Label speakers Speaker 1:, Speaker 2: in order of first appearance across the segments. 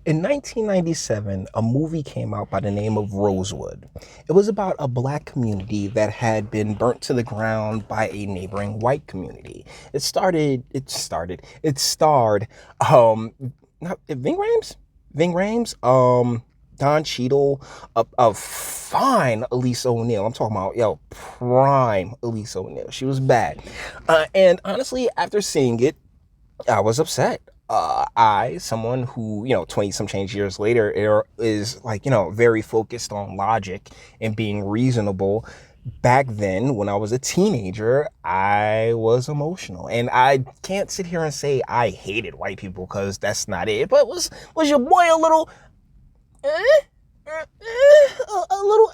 Speaker 1: In 1997, a movie came out by the name of Rosewood. It was about a black community that had been burnt to the ground by a neighboring white community. It starred, not Ving Rhames? Ving Rhames, Don Cheadle, a fine Elise O'Neill. I'm talking about, prime Elise O'Neill. She was bad. And honestly, after seeing it, I was upset. Someone who, 20 some change years later is like, very focused on logic and being reasonable. Back then, when I was a teenager, I was emotional. And I can't sit here and say I hated white people because that's not it. But was your boy a little, a little,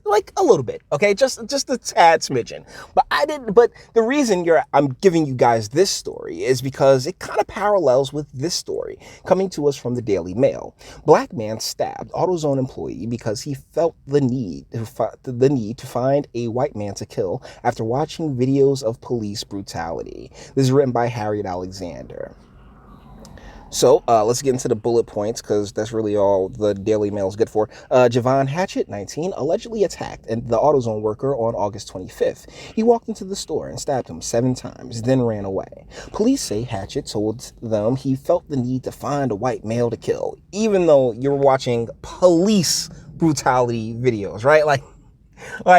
Speaker 1: like a little bit, okay, just a tad smidgen. But I didn't. But the reason I'm giving you guys this story is because it kind of parallels with this story coming to us from the Daily Mail. Black man stabbed AutoZone employee because he felt the need to find a white man to kill after watching videos of police brutality. This is written by Harriet Alexander. So let's get into the bullet points because that's really all the Daily Mail is good for. Jayvon Hatchett, 19, allegedly attacked the AutoZone worker on August 25th. He walked into the store and stabbed him 7 times, then ran away. Police say Hatchett told them he felt the need to find a white male to kill, even though you're watching police brutality videos, right? Like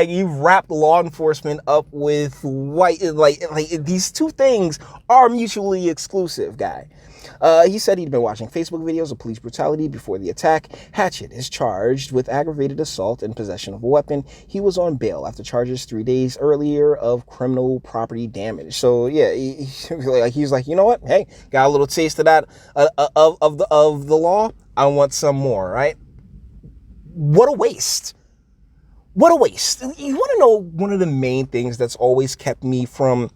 Speaker 1: you've wrapped law enforcement up with white, like these two things are mutually exclusive, guy. He said he'd been watching Facebook videos of police brutality before the attack. Hatchett is charged with aggravated assault and possession of a weapon. He was on bail after charges 3 days earlier of criminal property damage. So yeah, he's like, you know what? Hey, got a little taste of that of the law. I want some more, right? What a waste. What a waste. You want to know one of the main things that's always kept me from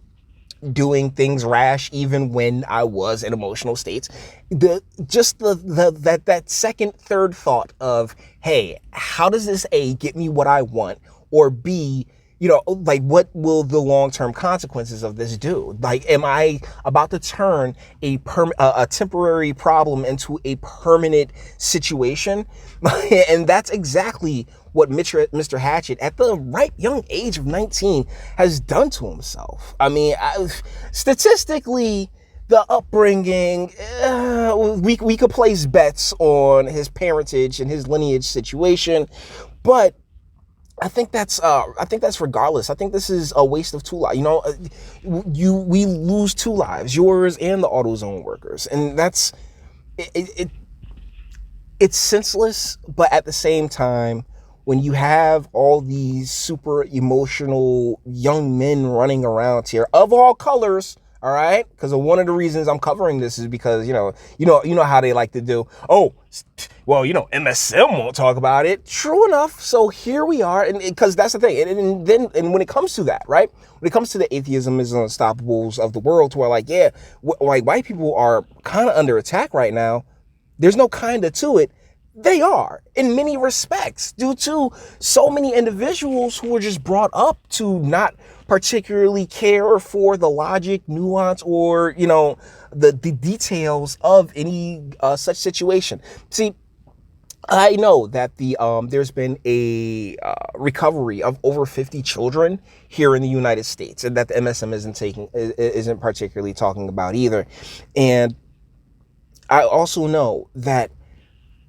Speaker 1: doing things rash even when I was in emotional states? That second, third thought of, hey, how does this A, get me what I want, or B, like what will the long-term consequences of this do? Like, am I about to turn a temporary problem into a permanent situation? And that's exactly what Mr. Hatchett, at the ripe young age of 19, has done to himself. I mean, statistically, the upbringing, we could place bets on his parentage and his lineage situation, but I think that's regardless. I think this is a waste of 2 lives. We lose 2 lives, yours and the AutoZone workers, and that's it's senseless. But at the same time, when you have all these super emotional young men running around here of all colors, all right, because one of the reasons I'm covering this is because you know how they like to do. Oh, well, MSM won't talk about it. True enough. So here we are, and because that's the thing. And when it comes to that, right? When it comes to the atheism and unstoppables of the world, to where like, yeah, like white people are kind of under attack right now. There's no kinda to it. They are, in many respects, due to so many individuals who were just brought up to not particularly care for the logic, nuance, or, the details of any such situation. See, I know that there's been a recovery of over 50 children here in the United States, and that the MSM isn't particularly talking about either. And I also know that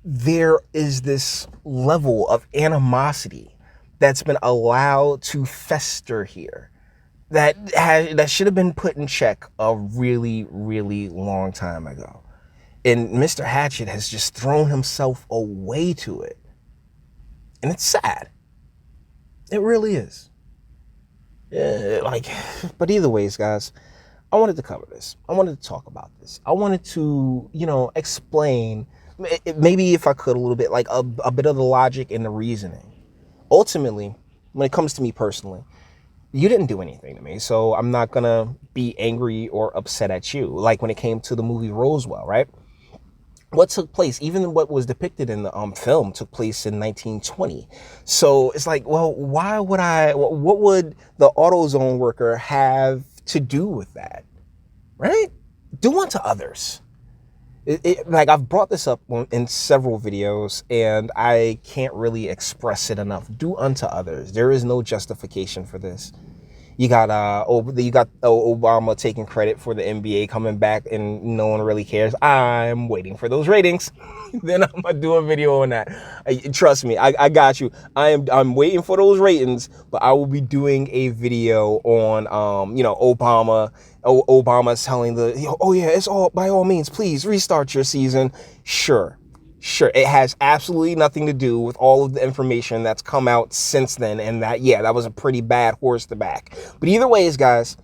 Speaker 1: there is this level of animosity that's been allowed to fester here that should have been put in check a really, really long time ago. And Mr. Hatchett has just thrown himself away to it. And it's sad. It really is. But either ways, guys, I wanted to cover this. I wanted to talk about this. I wanted to, explain, maybe if I could a little bit, like a bit of the logic and the reasoning. Ultimately, when it comes to me personally, you didn't do anything to me, so I'm not gonna be angry or upset at you. Like when it came to the movie Roswell, right? What took place, even what was depicted in the film, took place in 1920. So it's like, well, what would the AutoZone worker have to do with that, right? Do unto others. Like I've brought this up in several videos, and I can't really express it enough. Do unto others. There is no justification for this. You got Obama taking credit for the NBA coming back, and no one really cares. I'm waiting for those ratings. Then I'm gonna do a video on that. Trust me, I got you. I'm waiting for those ratings, but I will be doing a video on Obama. Obama's telling oh yeah, it's all by all means, please restart your season. Sure. It has absolutely nothing to do with all of the information that's come out since then, and that was a pretty bad horse to back. But either ways, guys,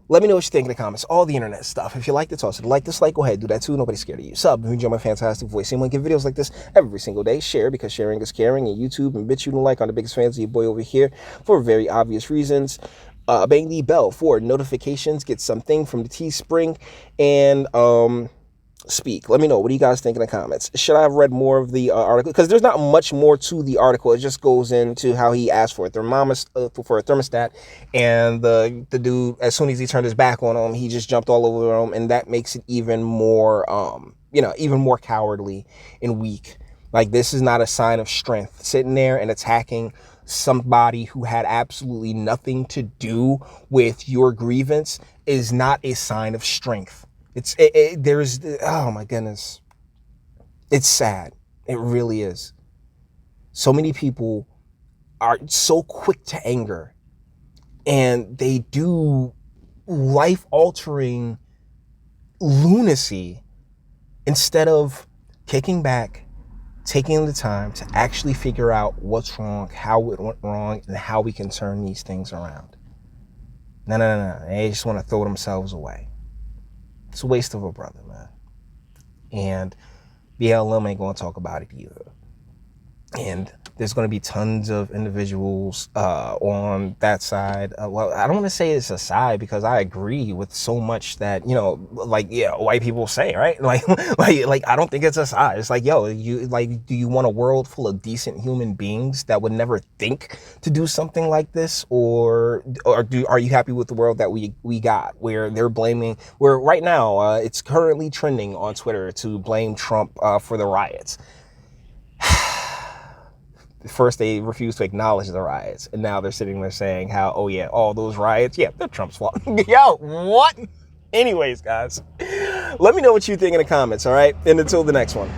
Speaker 1: let me know what you think in the comments. All the internet stuff. If you like the toss it, like, dislike, go ahead, do that too. Nobody's scared of you. Sub if you enjoy my fantastic voice. Anyone give videos like this every single day. Share, because sharing is caring. And YouTube and Bitchute and like are the biggest fans of your boy over here for very obvious reasons. Bang the bell for notifications. Get something from the Teespring, and speak. Let me know. What do you guys think in the comments? Should I have read more of the article? Because there's not much more to the article. It just goes into how he asked for a thermostat, and the dude, as soon as he turned his back on him, he just jumped all over him, and that makes it even more, even more cowardly and weak. Like, this is not a sign of strength. Sitting there and attacking somebody who had absolutely nothing to do with your grievance is not a sign of strength. Oh my goodness. It's sad. It really is. So many people are so quick to anger, and they do life-altering lunacy instead of kicking back, taking the time to actually figure out what's wrong, how it went wrong, and how we can turn these things around. No. They just want to throw themselves away. It's a waste of a brother, man. And BLM ain't going to talk about it either. And there's going to be tons of individuals on that side. Well, I don't want to say it's a side, because I agree with so much that, white people say, right? Like I don't think it's a side. It's like, do you want a world full of decent human beings that would never think to do something like this? Or are you happy with the world that we got, where they're blaming, where right now it's currently trending on Twitter to blame Trump for the riots? First, they refused to acknowledge the riots, and now they're sitting there saying how, oh yeah, all those riots, yeah, they're Trump's fault. Yo, what? Anyways, guys, let me know what you think in the comments, all right? And until the next one.